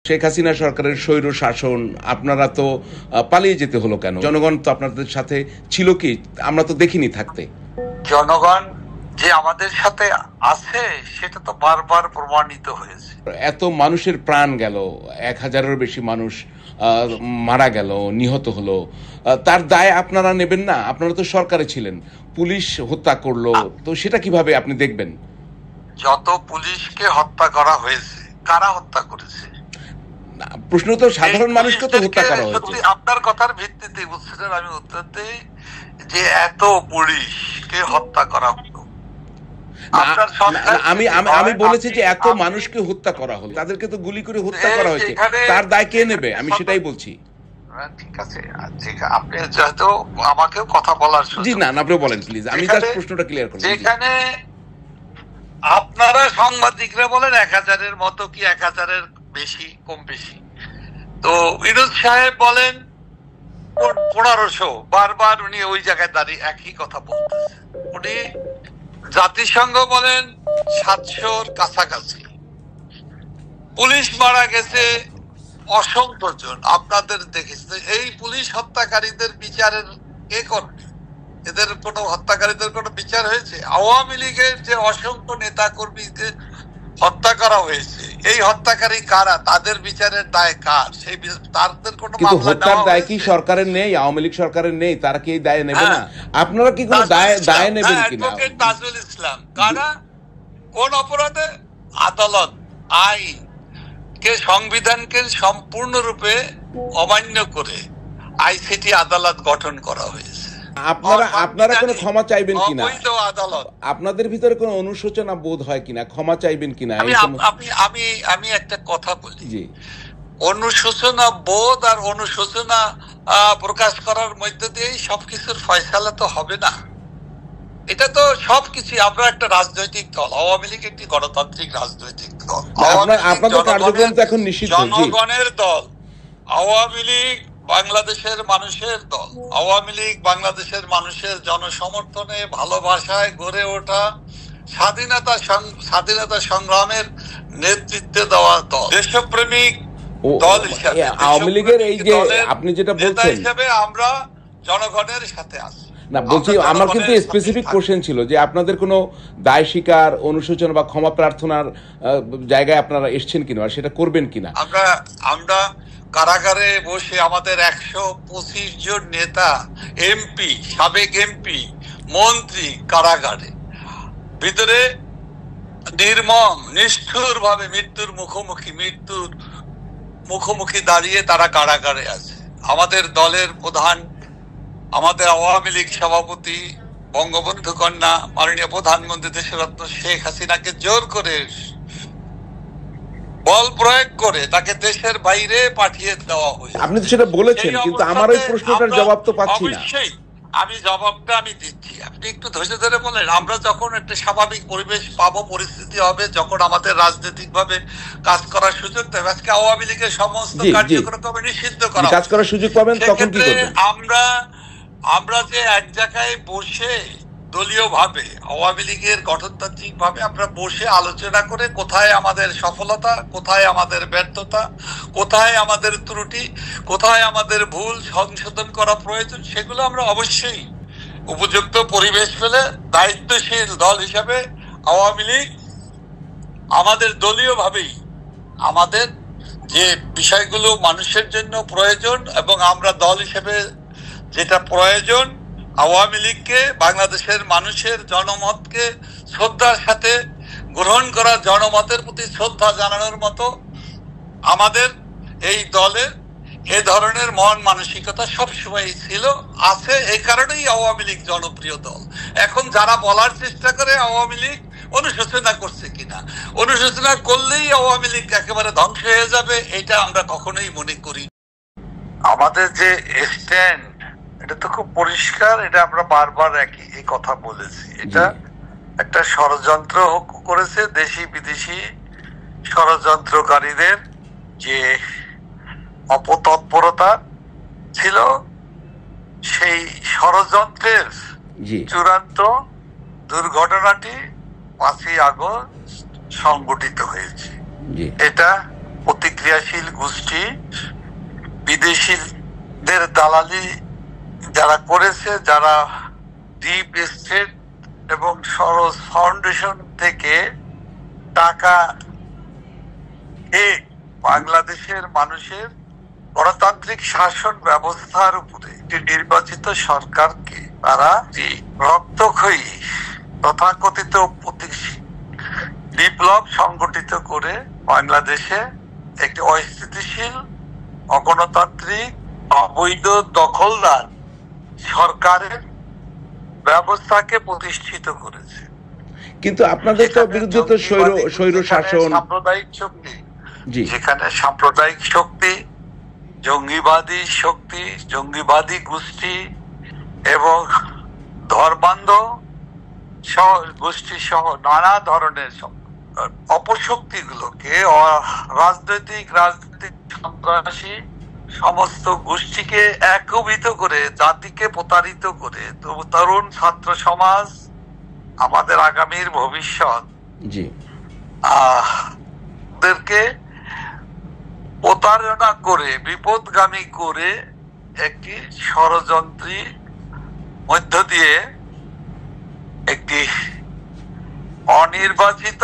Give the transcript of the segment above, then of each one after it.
শেখ হাসিনা সরকারের স্বৈর শাসন, আপনারা তো পালিয়ে যেতে হলো কেন? জনগণ তো আপনাদের সাথে ছিল কি? আমরা তো দেখিনি থাকতে। জনগণ যে আমাদের সাথে আছে সেটা তো বারবার প্রমাণিত হয়েছে। এত মানুষের প্রাণ গেল, 1000-এরও বেশি মানুষ মারা গেল, নিহত হলো, তার দায় আপনারা নেবেন না? আপনারা তো সরকারে ছিলেন, পুলিশ হত্যা করলো, তো সেটা কিভাবে আপনি দেখবেন? যত পুলিশকে হত্যা করা হয়েছে, কারা হত্যা করেছে? প্রশ্ন তো সাধারণ মানুষকে তো হত্যা করা হয়েছে। আপনার কথার ভিত্তিতে বুঝছেন, আমি উত্তর দিই যে এত পুলিশকে হত্যা করা হলো। আমি বলেছি যে এত মানুষকে হত্যা করা হলো, তাদেরকে তো গুলি করে হত্যা করা হয়েছে, তার দায় কে নেবে? আমি সেটাই বলছি। ঠিক আছে, আপনি যেহেতু আমাকেও কথা বলার, জি না, আপনি বলেন প্লিজ, আমি জাস্ট প্রশ্নটা ক্লিয়ার করি। যেখানে আপনারা সাংবাদিকরা বলেন 1000-এর মতো কি 1000-এর বেশি, কম বেশি, তো ইনুস সাহেব বলেন 1500, বারবার উনি ওই জায়গায় দাঁড়িয়ে একই কথা বলতেছে। উনি জাতিসংঘ বলেন 700-র কাছাকাছি। পুলিশ মারা গেছে অসংখ্য জন, আপনাদের দেখেছে। এই পুলিশ হত্যাকারীদের বিচারের কে করবে? এদের কোন হত্যাকারীদের কোন বিচার হয়েছে? আওয়ামী লীগের যে অসংখ্য নেতা কর্মীকে হত্যা করা হয়েছে, এই হত্যাকারী কারা? তাদের বিচারের দায় কার? সেই তাদের কোনো হত্যার দায় কি সরকারের নেই? আওয়ামী লীগ সরকারের নেই? তারা কি এই দায় নেবে না? আপনারা কি কোনো দায় নেবেন কিনা? তাজুল ইসলাম কারা? কোন অপরাধে? আদালত, আইন কে, সংবিধানকে সম্পূর্ণরূপে অমান্য করে আইসিটি আদালত গঠন করা হয়েছে। আপনারা কোনো ক্ষমা চাইবেন কিনা? আপনাদের ভিতরে কোনো অনুশোচনা বোধ হয় কিনা? ক্ষমা চাইবেন কিনা? আমি একটা কথা বলি, অনুশোচনা বোধ আর অনুশোচনা প্রকাশ করার মধ্যে দিয়েই সবকিছুর ফয়সালা তো হবে না। এটা তো সবকিছু, আমরা একটা রাজনৈতিক দল, আওয়ামী লীগ একটি গণতান্ত্রিক রাজনৈতিক দল, জনগণের দল। আওয়ামী লীগ বাংলাদেশের মানুষের দল। আওয়ামী লীগ বাংলাদেশের মানুষের জনসমর্থনে, ভালোবাসায় গড়ে ওঠা স্বাধীনতা সংগ্রামের নেতৃত্বে দেওয়া দল, দেশপ্রেমিক দল হিসাবে। আওয়ামী লীগের এই যে আপনি যেটা বলছেন হিসাবে আমরা জনগণের সাথে আছি। না বলছি, আমার কিন্তু স্পেসিফিক কোশ্চেন ছিল যে আপনাদের কোনো দায় স্বীকার, অনুশোচনা বা ক্ষমা প্রার্থনার জায়গায় আপনারা এসেছেন কিনা, আর সেটা করবেন কিনা? আমরা কারাগারে বসে আমাদের 125 জন নেতা, এমপি, সাবেক এমপি, মন্ত্রী কারাগারে, ভিতরে নির্মম নিষ্ঠুর ভাবে মৃত্যুর মুখোমুখি দাঁড়িয়ে তারা কারাগারে আছে। আমাদের দলের প্রধান, আমাদের আওয়ামী লীগ সভাপতি, বঙ্গবন্ধু কন্যা, মাননীয় প্রধানমন্ত্রী দেশরত্ন শেখ হাসিনাকে জোর করে, বল প্রয়োগ করে তাকে দেশের বাইরে পাঠিয়ে দেওয়া হয়েছে। আপনি তো সেটা বলেছেন, কিন্তু আমার ওই প্রশ্নটার জবাব তো পাচ্ছি না। আমি জবাবটা দিচ্ছি, আপনি একটু ধৈর্য ধরে বলেন। আমরা যখন একটা স্বাভাবিক পরিবেশ পাবো, পরিস্থিতি হবে, যখন আমাদের রাজনৈতিক ভাবে কাজ করার সুযোগ দেবে, আজকে আওয়ামী লীগের সমস্ত কার্যক্রম নিষিদ্ধ করা, কাজ করার সুযোগ পাবেন, তখন কি করবেন? আমরা যে এক জায়গায় বসে দলীয় ভাবে, আওয়ামী লীগের গঠনতান্ত্রিক ভাবে আমরা বসে আলোচনা করে কোথায় আমাদের সফলতা, কোথায় আমাদের ব্যর্থতা, কোথায় আমাদের ত্রুটি, কোথায় আমাদের ভুল সংশোধন করা প্রয়োজন, সেগুলো আমরা অবশ্যই উপযুক্ত পরিবেশ পেলে দায়িত্বশীল দল হিসাবে আওয়ামী লীগ আমাদের দলীয় ভাবেই আমাদের যে বিষয়গুলো মানুষের জন্য প্রয়োজন এবং আমরা দল হিসেবে যেটা প্রয়োজন, আওয়ামী লীগকে, বাংলাদেশের মানুষের জনমতকে শ্রদ্ধার সাথে গ্রহণ করা, জনমতের প্রতি শ্রদ্ধা জানানোর মতো আমাদের এই দলের এ ধরনের মন মানসিকতা সবসময় ছিল, আছে। এই কারণেই আওয়ামী লীগ জনপ্রিয় দল। এখন যারা বলার চেষ্টা করে আওয়ামী লীগ অনুশোচনা করছে কিনা, অনুশোচনা করলেই আওয়ামী লীগ একেবারে ধ্বংস হয়ে যাবে, এটা আমরা কখনোই মনে করি। আমাদের যে স্ট্যান্ড, এটা তো খুব পরিষ্কার, এটা আমরা বারবার এই কথা বলেছি। এটা একটা ষড়যন্ত্র করেছে দেশি বিদেশি ষড়যন্ত্রকারীদের যে অপতৎপরতা ছিল, সেই ষড়যন্ত্রের চূড়ান্ত দুর্ঘটনাটি 5ই আগস্ট সংঘটিত হয়েছে। এটা প্রতিক্রিয়াশীল দালালি যারা করেছে, যারা ডিপ স্টেট এবং সরোজ ফাউন্ডেশন থেকে টাকা বাংলাদেশের মানুষের গণতান্ত্রিক শাসন ব্যবস্থার উপরে একটি নির্বাচিত সরকারকে তারা রক্তক্ষয়ী তথাকথিত বিপ্লব সংগঠিত করে বাংলাদেশে একটি অস্থিতিশীল অগণতান্ত্রিক অবৈধ দখলদার সরকারের ব্যবস্থাকে প্রতিষ্ঠিত করেছে। কিন্তু আপনাদের তো বিরুদ্ধে তো স্বৈর শাসন, সাম্প্রদায়িক শক্তি, যেখানে সাম্প্রদায়িক শক্তি, জঙ্গিবাদী শক্তি, জঙ্গিবাদী গোষ্ঠী এবং ধর্মান্ধ গোষ্ঠী সহ নানা ধরনের অপশক্তিগুলোকে রাজনৈতিক সন্ত্রাসী সমস্ত গোষ্ঠীকে একীভূত করে জাতিকে প্রতারিত করে তরুণ ছাত্র সমাজ, আমাদের আগামীর ভবিষ্যৎ দেরকে প্রতারণা করে বিপদগামী করে একটি ষড়যন্ত্রী মধ্য দিয়ে একটি অনির্বাচিত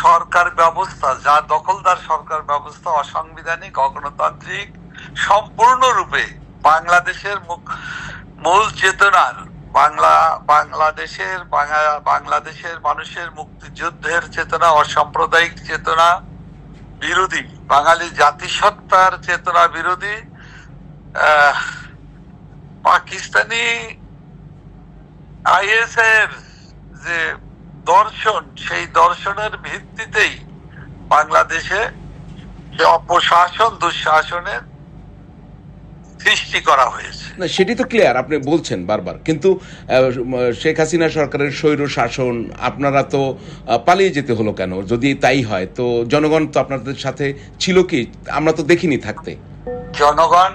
সরকার ব্যবস্থা, যা দখলদার সরকার ব্যবস্থা, অসাংবিধানিক, অগণতান্ত্রিক, সম্পূর্ণরূপে বাংলাদেশের মূল চেতনার বাংলাদেশের মানুষের মুক্তিযুদ্ধের চেতনা, অসাম্প্রদায়িক চেতনা বিরোধী, বাঙালি জাতিসত্তার চেতনা বিরোধী, পাকিস্তানি আইএস এর যে দর্শন, সেই দর্শনের ভিত্তিতেই বাংলাদেশে অপশাসন, দুঃশাসনের সৃষ্টি করা হয়েছে। না, সেটি তো ক্লিয়ার, আপনি বলছেন বারবার, কিন্তু শেখ হাসিনা সরকারের স্বৈর শাসন, আপনারা তো পালিয়ে যেতে হলো কেন? যদি তাই হয় তো জনগণ তো আপনাদের সাথে ছিল কি? আমরা তো দেখিনি থাকতে। জনগণ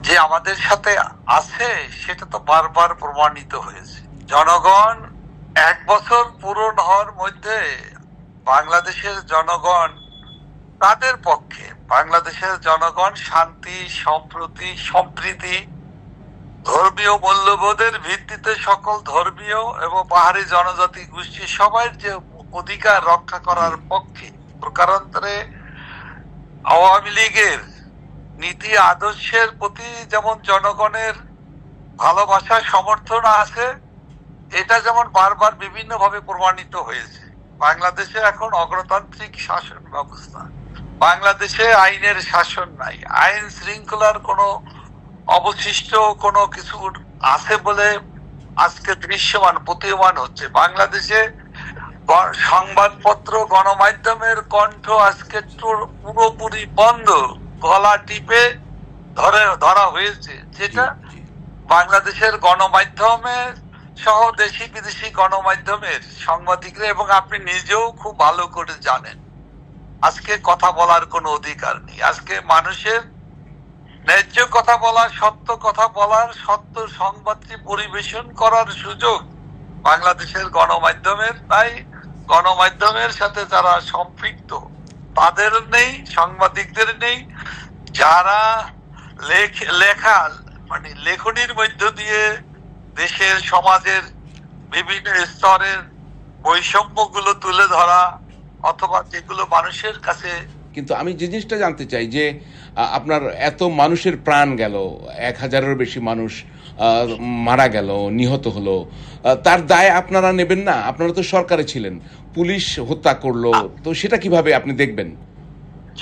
যে আমাদের সাথে আছে সেটা তো বারবার প্রমাণিত হয়েছে। জনগণ 1 বছর পূরণ হওয়ার মধ্যে বাংলাদেশের জনগণ, তাদের পক্ষে বাংলাদেশের জনগণ শান্তি, সম্প্রীতি, ধর্মীয় মূল্যবোধের ভিত্তিতে সকল ধর্মীয় এবং পাহাড়ি জনজাতি গোষ্ঠী সবার যে অধিকার রক্ষা করার পক্ষে। প্রকারান্তরে আওয়ামী লীগের নীতি আদর্শের প্রতি যেমন জনগণের ভালোবাসা, সমর্থন আছে, এটা যেমন বারবার বিভিন্নভাবে প্রমাণিত হয়েছে। বাংলাদেশে এখন অগণতান্ত্রিক শাসন ব্যবস্থা, বাংলাদেশে আইনের শাসন নাই, আইন শৃঙ্খলার কোনো অবশিষ্ট কোনো কিছু আছে বলে আজকে দৃশ্যমান প্রতীয়মান হচ্ছে। বাংলাদেশে সংবাদপত্র, গণমাধ্যমের কণ্ঠ আজকে পুরোপুরি বন্ধ, গলা টিপে ধরা হয়েছে, যেটা বাংলাদেশের গণমাধ্যমে সহ দেশি বিদেশি গণমাধ্যমের সাংবাদিকরা এবং আপনি নিজেও খুব ভালো করে জানেন, আজকে কথা বলার কোনো অধিকার নেই। আজকে মানুষের ন্যায্য কথা বলার, সত্য কথা বলার, সত্য সংবাদটি পরিবেশন করার সুযোগ বাংলাদেশের গণমাধ্যমের, তাই গণমাধ্যমের সাথে যারা সম্পৃক্ত তাদের নেই, সাংবাদিকদের নেই, যারা লেখা মানে লেখনির মধ্য দিয়ে দেশের সমাজের বিভিন্ন স্তরের বৈষম্যগুলো তুলে ধরা, অথবা যেগুলো মানুষের কাছে। কিন্তু আমি যে জিনিসটা জানতে চাই যে আপনার এত মানুষের প্রাণ গেল, 1000-এর বেশি মানুষ মারা গেল, নিহত হলো, তার দায় আপনারা নেবেন না? আপনারা তো সরকারে ছিলেন, পুলিশ হত্যা করলো, তো সেটা কিভাবে আপনি দেখবেন?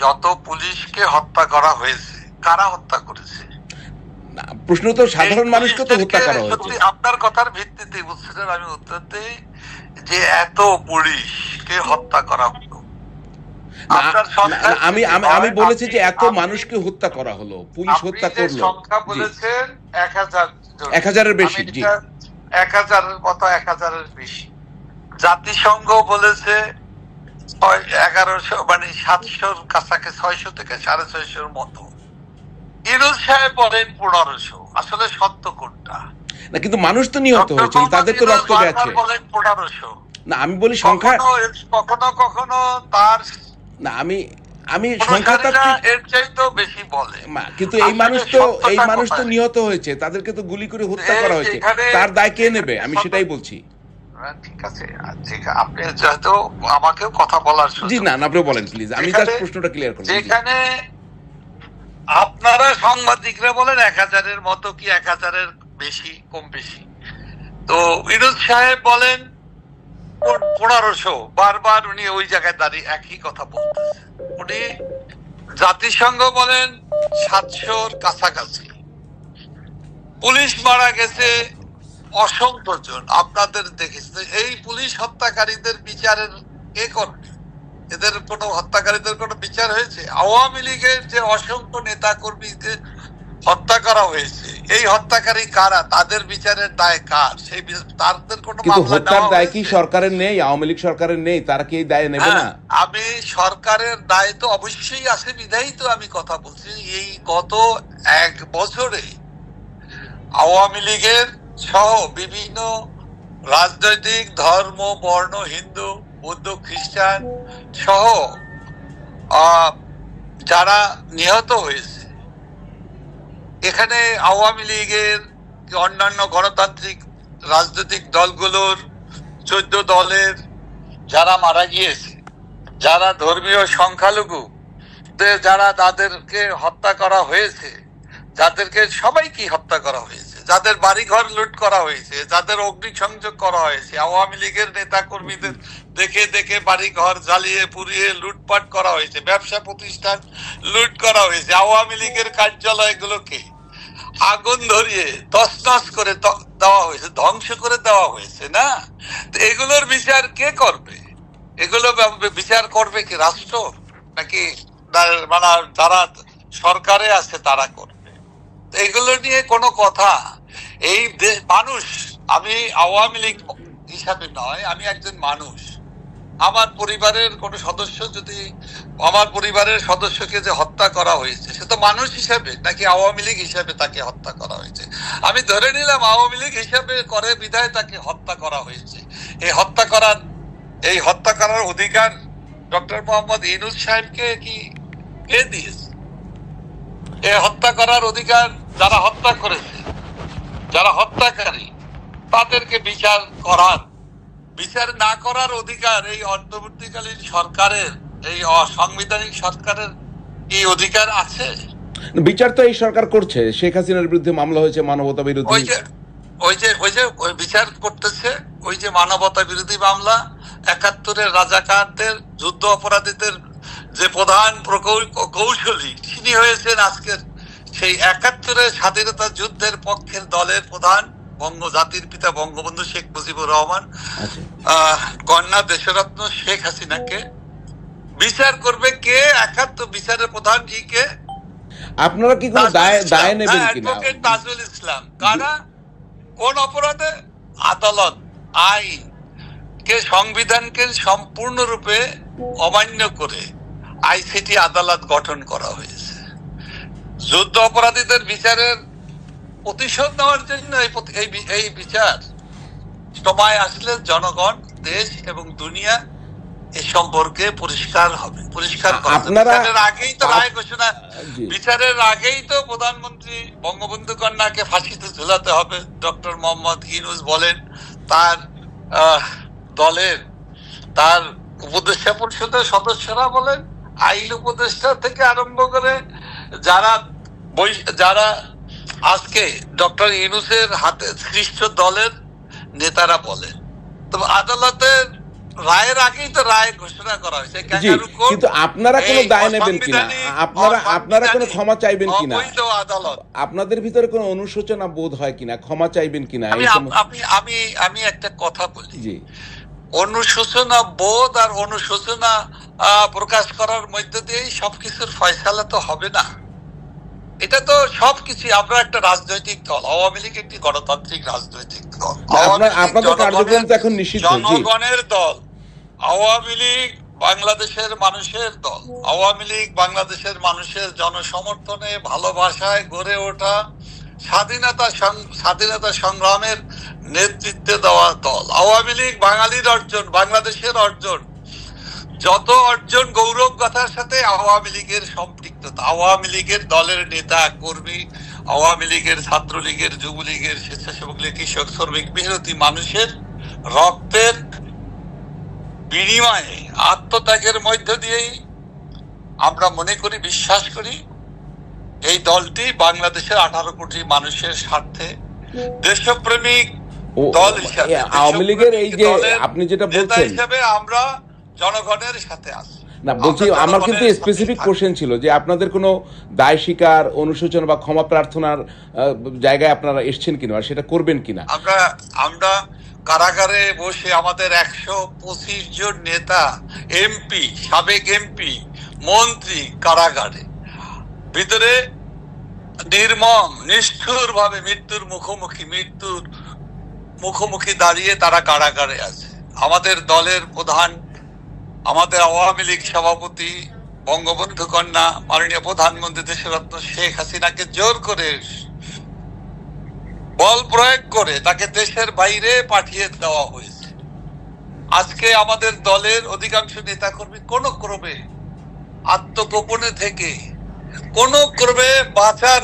যত পুলিশকে হত্যা করা হয়েছে, কারা হত্যা করেছে? প্রশ্ন তো সাধারণ মানুষকে তো হত্যা করা হয়েছে। আপনার কথার ভিত্তিতে বুঝছেন, আমি উত্তর দিই যে এত পুলিশকে হত্যা করা হলো। আমি বলেছি যে এত মানুষকে হত্যা করা হলো, পুলিশ হত্যা করলো। সংখ্যা বলেছেন 1000, 1000-এর বেশি। জি, 1000-এর মতো, 1000-এর বেশি। জাতিসংঘ বলেছে 1100, মানে 700-র কাছাকাছি, 600 থেকে 650-র মতো। ইউনূস সাহেব বলেন 1500। আসলে সত্য কোনটা? না, কিন্তু মানুষ তো নিহত হয়েছে, তাদের তো রক্ত গেছে। বলেন 1500। না, আমি বলি সংখ্যা কখনো কখনো তার, না, আমি অনুসারীরা এর চাইতেও বেশি বলে। কিন্তু এই মানুষ তো নিহত হয়েছে, তাদেরকে তো গুলি করে হত্যা করা হয়েছে, তার দায় কে নেবে? আমি সেটাই বলছি। ঠিক আছে, আপনি যেহেতু আমাকেও কথা বলার সুযোগ, জি না আপনি বলেন প্লিজ, আমি জাস্ট প্রশ্নটা ক্লিয়ার করি। যেখানে আপনারা সাংবাদিকরা বলেন 1000-এর মতো কি 1000-এর বেশি, কম বেশি, তো ইউনূস সাহেব বলেন 1500, বারবার উনি ওই জায়গায় দাঁড়িয়ে একই কথা বলতেছে। উনি জাতিসংঘ বলেন 700-র কাছাকাছি, পুলিশ মারা গেছে অসংখ্য জন। আপনাদের দেখেছে এই পুলিশ হত্যাকারীদের বিচারের কে করবে? এদের কোনো হত্যাকারীদের কোনো বিচার হয়েছে? আওয়ামী লীগের যে অসংখ্য নেতা কর্মীকে হত্যা করা হয়েছে, এই হত্যাকারী কারা? তাদের বিচারের দায় কার? সেই তাদের কোনো হত্যার দায় কি সরকারের নেই? আওয়ামী লীগ সরকারের নেই, তারা কি এই দায় নেবে না? আমি সরকারের দায় তো অবশ্যই আছে, বিধায়ী তো আমি কথা বলছি। এই গত 1 বছরে আওয়ামী লীগের সহ বিভিন্ন রাজনৈতিক ধর্ম, বর্ণ, হিন্দু, বৌদ্ধ, খ্রিস্টান সহ যারা নিহত হয়েছে, এখানে আওয়ামী লীগের অন্যান্য গণতান্ত্রিক রাজনৈতিক দলগুলোর 14 দলের যারা মারা গিয়েছে, যারা ধর্মীয় সংখ্যালঘু যারা তাদেরকে হত্যা করা হয়েছে, যাদেরকে সবাইকে হত্যা করা হয়েছে, যাদের বাড়িঘর লুট করা হয়েছে, যাদের অগ্নিসংযোগ করা হয়েছে, আওয়ামী লীগের নেতা কর্মীদের দেখে দেখে বাড়িঘর জ্বালিয়ে পুড়িয়ে লুটপাট করা হয়েছে, ব্যবসা প্রতিষ্ঠান লুট করা হয়েছে, আওয়ামী লীগের কার্যালয়গুলোকে আগুন ধরিয়ে তছনছ করে দেওয়া হয়েছে, ধ্বংস করে দেওয়া হয়েছে না? তো এগুলোর বিচার কে করবে? এগুলো বিচার করবে কি রাষ্ট্র, নাকি মানে যারা সরকারে আছে তারা করবে? এগুলো নিয়ে কোনো কথা এই মানুষ, আমি আওয়ামী লীগ হিসাবে নয়, আমি একজন মানুষ। আমার পরিবারের কোনো সদস্য যদি, আমার পরিবারের সদস্যকে যে হত্যা করা হয়েছে, সে তো মানুষ হিসাবে নাকি আওয়ামী লীগ হিসাবে তাকে হত্যা করা হয়েছে? আমি ধরে নিলাম আওয়ামী লীগ হিসাবে করে বিধায় তাকে হত্যা করা হয়েছে। এই হত্যা করার অধিকার ডক্টর মোহাম্মদ ইউনূস সাহেবকে কি কে দিয়েছে? এই হত্যা করার অধিকার যারা হত্যা করেছে, যারা হত্যাকারী, তাদেরকে বিচার না করার অধিকার এই অন্তর্বর্তীকালীন সরকারের, এই অসাংবিধানিক সরকারের কি অধিকার আছে? বিচার তো এই সরকার করছে। শেখ হাসিনার বিরুদ্ধে মামলা হয়েছে মানবতা বিরোধী, ওই বিচার করতেছে। ওই যে মানবতা বিরোধী মামলা, 71-এর রাজাকারদের, যুদ্ধ অপরাধীদের যে প্রধান কৌশলী তিনি হয়েছেন আজকের সেই 71-এর স্বাধীনতা যুদ্ধের পক্ষের দলের প্রধান, জাতির পিতা বঙ্গবন্ধু শেখ মুজিবুর রহমান, কন্যা দেশরত্ন শেখ হাসিনাকে বিচার করবে কে? 71 বিচারের প্রধান কে? আপনারা কি কোনো দায় নেবেন কিনা? তাজুল ইসলাম। কারা? কোন অপরাধে? আদালত, আইন কে, সংবিধানকে সম্পূর্ণরূপে অমান্য করে আইসিটি আদালত গঠন করা হয়েছে। যুদ্ধ অপরাধীদের বিচারের প্রতিশোধ নেওয়ার জন্য এই বিচার সময় আসলে জনগণ, দেশ এবং দুনিয়া এ সম্পর্কে পরিষ্কার হবে। বিচারের আগেই তো রায় ঘোষণা, বিচারের আগেই তো প্রধানমন্ত্রী বঙ্গবন্ধু কন্যাকে ফাঁসিতে ঝুলাতে হবে ডক্টর মোহাম্মদ ইউনূস বলেন, তার দলের, তার উপদেষ্টা পরিষদের সদস্যরা বলেন, আইন উপদেষ্টা থেকে আরম্ভ করে যারা আজকে ডক্টর ইউনূসের হাতে সৃষ্ট দলের নেতারা বলেন। তো আদালতের রায়ের আগেই তো রায় ঘোষণা করা হয়েছে। কিন্তু আপনারা কোনো দায় নেবেন কিনা? আপনারা কোনো ক্ষমা চাইবেন কিনা? আপনাদের ভিতরে কোনো অনুশোচনা বোধ হয় কিনা? ক্ষমা চাইবেন কিনা? আমি একটা কথা বলি, অনুশোচনা বোধ আর অনুশোচনা প্রকাশ করার মধ্যে দিয়েই সবকিছুর ফয়সালা তো হবে না। এটা তো সবকিছু, আমরা একটা রাজনৈতিক দল, আওয়ামী লীগ একটি গণতান্ত্রিক রাজনৈতিক দল, জনগণের দল। আওয়ামী লীগ বাংলাদেশের মানুষের দল। আওয়ামী লীগ বাংলাদেশের মানুষের জনসমর্থনে, ভালোবাসায় গড়ে ওঠা স্বাধীনতা সংগ্রামের নেতৃত্বে দেওয়া দল। আওয়ামী লীগ বাঙালির অর্জন, বাংলাদেশের অর্জন। যত অর্জন গৌরব গাথার সাথে আওয়ামী লীগের সম্পৃক্ততা, আওয়ামী লীগের দলের নেতা কর্মী, আওয়ামী লীগের, ছাত্রলীগের, যুবলীগের, স্বেচ্ছাসেবক লীগ, কৃষক, শ্রমিক, মেহনতি মানুষের রক্তের বিনিময়ে, আত্মত্যাগের মধ্য দিয়েই আমরা মনে করি, বিশ্বাস করি এই দলটি বাংলাদেশের 18 কোটি মানুষের স্বার্থে দেশপ্রেমিক দল হিসাবে, আওয়ামী লীগের এই যে আপনি যেটা বলছেন হিসাবে আমরা জনগণের সাথে আছি। না বলছি, আমার কিন্তু স্পেসিফিক কোশ্চেন ছিল যে আপনাদের কোনো দায় স্বীকার, অনুশোচনা বা ক্ষমা প্রার্থনার জায়গায় আপনারা এসছেন কিনা, আর সেটা করবেন কিনা। আমরা কারাগারে বসে আমাদের 125 জন নেতা, এমপি, সাবেক এমপি, মন্ত্রী কারাগারে, ভিতরে নির্মম নিষ্ঠুর ভাবে মৃত্যুর মুখোমুখি দাঁড়িয়ে তারা কারাগারে আছে। আমাদের দলের প্রধান, আমাদের আওয়ামী লীগ সভাপতি, বঙ্গবন্ধু কন্যা, মাননীয় প্রধানমন্ত্রী দেশরত্ন শেখ হাসিনাকে জোর করে, বল প্রয়োগ করে তাকে দেশের বাইরে পাঠিয়ে দেওয়া হয়েছে। আজকে আমাদের দলের অধিকাংশ নেতাকর্মী কোন ক্রমে আত্মগোপনে থেকে কোন ক্রমে বাঁচার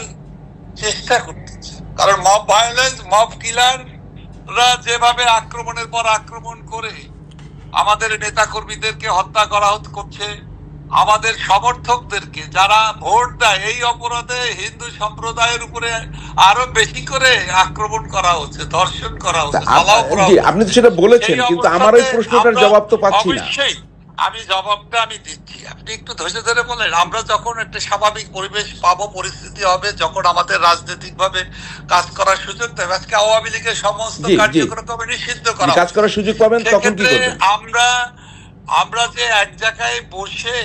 চেষ্টা করতেছে, কারণ মব ভায়োলেন্স, মব কিলাররা যেভাবে আক্রমণের পর আক্রমণ করে আমাদের নেতাকর্মীদেরকে হত্যা করা করছে, আমাদের সমর্থকদেরকে যারা ভোট দেয়, এই অপরাধে হিন্দু সম্প্রদায়ের উপরে আরো বেশি করে আক্রমণ করা হচ্ছে, ধর্ষণ করা হচ্ছে। আপনি তো সেটা বলেছেন, কিন্তু আমার ওই প্রশ্নটার জবাব তো পাচ্ছি না। অবশ্যই আমি জবাবটা দিচ্ছি, আপনি একটু ধৈর্য ধরে বলেন। আমরা যখন একটা স্বাভাবিক পরিবেশ পাবো, পরিস্থিতি হবে, যখন আমাদের রাজনৈতিক ভাবে কাজ করার সুযোগ দেবে, আজকে আওয়ামী লীগের সমস্ত কার্যক্রম নিষিদ্ধ করা, কাজ করার সুযোগ পাবেন, তখন কি করবেন? আমরা যে এক জায়গায় বসে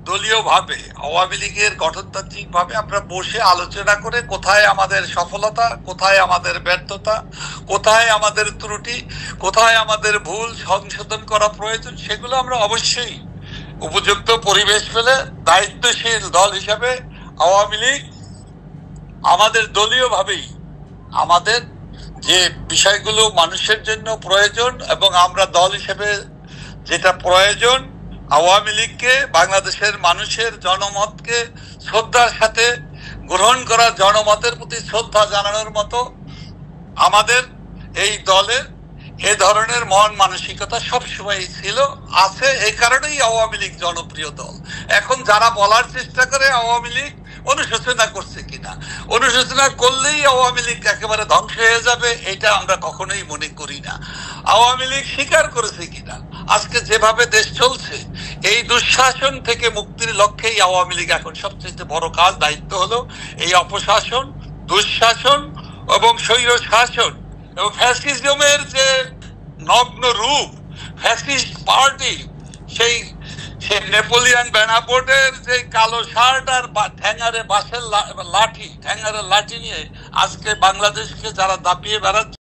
দলীয় ভাবে, আওয়ামী লীগের গঠনতান্ত্রিক ভাবে আমরা বসে আলোচনা করে কোথায় আমাদের সফলতা, কোথায় আমাদের ব্যর্থতা, কোথায় আমাদের ত্রুটি, কোথায় আমাদের ভুল সংশোধন করা প্রয়োজন, সেগুলো আমরা অবশ্যই উপযুক্ত পরিবেশ পেলে দায়িত্বশীল দল হিসাবে আওয়ামী লীগ আমাদের দলীয় ভাবেই আমাদের যে বিষয়গুলো মানুষের জন্য প্রয়োজন এবং আমরা দল হিসেবে যেটা প্রয়োজন, আওয়ামী লীগকে, বাংলাদেশের মানুষের জনমতকে শ্রদ্ধার সাথে গ্রহণ করা, জনমতের প্রতি শ্রদ্ধা জানানোর মতো আমাদের এই দলের এ ধরনের মন মানসিকতা সবসময় ছিল, আছে। এই কারণেই আওয়ামী লীগ জনপ্রিয় দল। এখন যারা বলার চেষ্টা করে আওয়ামী লীগ অনুশোচনা করছে কিনা, অনুশোচনা করলেই আওয়ামী লীগ একেবারে ধ্বংস হয়ে যাবে, এটা আমরা কখনোই মনে করি না। আওয়ামী লীগ স্বীকার করেছে কিনা, আজকে যেভাবে দেশ চলছে, এই দুঃশাসন থেকে মুক্তির লক্ষ্যেই আওয়ামী লীগ এখন সবচেয়ে বড় কাজ, দায়িত্ব হলো এই অপশাসন, দুঃশাসন এবং স্বৈর শাসন এবং ফ্যাসিজমের যে নগ্ন রূপ, ফ্যাসিস্ট পার্টি, সেই নেপোলিয়ান বেনাপোর্টের যে কালো শার্ট আর ঠ্যাঙারে বাঁশের লাঠি, ঠ্যাঙারে লাঠি নিয়ে আজকে বাংলাদেশকে যারা দাপিয়ে বেড়াচ্ছে,